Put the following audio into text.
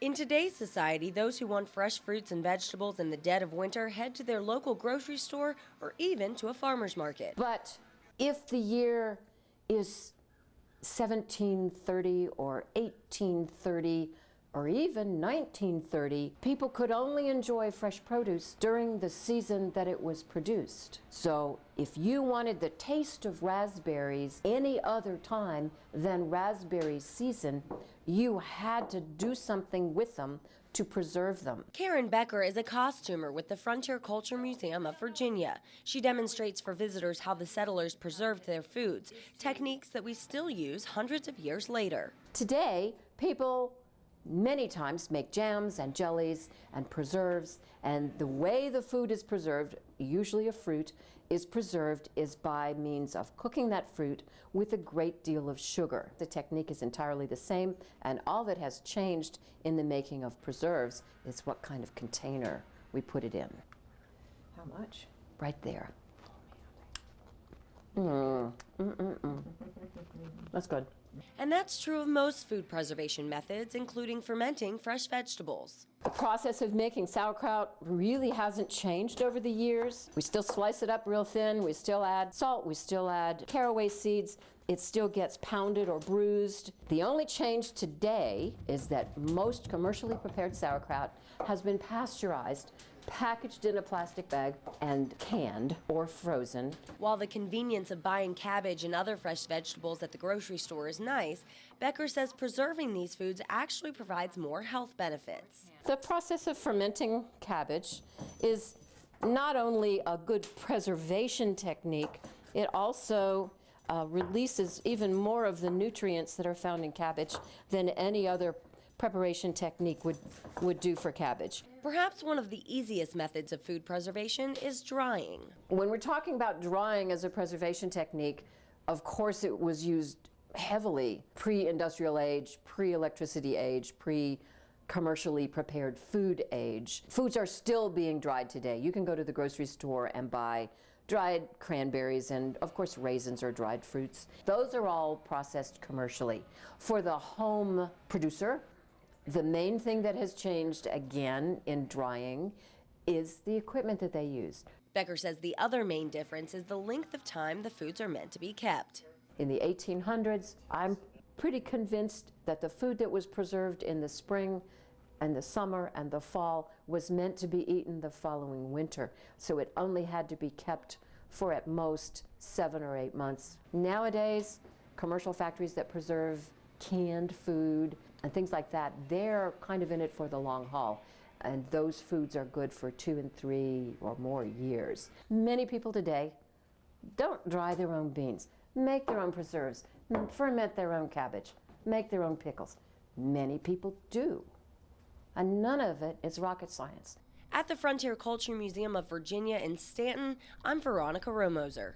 In today's society, those who want fresh fruits and vegetables in the dead of winter head to their local grocery store or even to a farmer's market. But if the year is 1730 or 1830 or even 1930, people could only enjoy fresh produce during the season that it was produced. So if you wanted the taste of raspberries any other time than raspberry season, you had to do something with them to preserve them. Karen Becker is a costumer with the Frontier Culture Museum of Virginia. She demonstrates for visitors how the settlers preserved their foods, techniques that we still use hundreds of years later. Today, people many times make jams and jellies and preserves, and the way the food is preserved, usually a fruit, is preserved is by means of cooking that fruit with a great deal of sugar. The technique is entirely the same, and all that has changed in the making of preserves is what kind of container we put it in. How much? Right there. That's good. And that's true of most food preservation methods, including fermenting fresh vegetables. The process of making sauerkraut really hasn't changed over the years. We still slice it up real thin, we still add salt, we still add caraway seeds. It still gets pounded or bruised. The only change today is that most commercially prepared sauerkraut has been pasteurized, packaged in a plastic bag, and canned or frozen. While the convenience of buying cabbage and other fresh vegetables at the grocery store is nice, Becker says preserving these foods actually provides more health benefits. The process of fermenting cabbage is not only a good preservation technique, it also releases even more of the nutrients that are found in cabbage than any other preparation technique would do for cabbage. Perhaps one of the easiest methods of food preservation is drying. When we're talking about drying as a preservation technique, of course it was used heavily pre-industrial age, pre-electricity age, pre-commercially prepared food age. Foods are still being dried today. You can go to the grocery store and buy dried cranberries, and of course raisins or dried fruits. Those are all processed commercially. For the home producer, the main thing that has changed again in drying is the equipment that they use. Becker says the other main difference is the length of time the foods are meant to be kept. In the 1800s, I'm pretty convinced that the food that was preserved in the spring and the summer and the fall was meant to be eaten the following winter. So it only had to be kept for at most 7 or 8 months. Nowadays, commercial factories that preserve canned food and things like that, they're kind of in it for the long haul. And those foods are good for 2 and 3 or more years. Many people today don't dry their own beans, make their own preserves, ferment their own cabbage, make their own pickles. Many people do. And none of it is rocket science. At the Frontier Culture Museum of Virginia in Staunton, I'm Veronica Rohrmoser.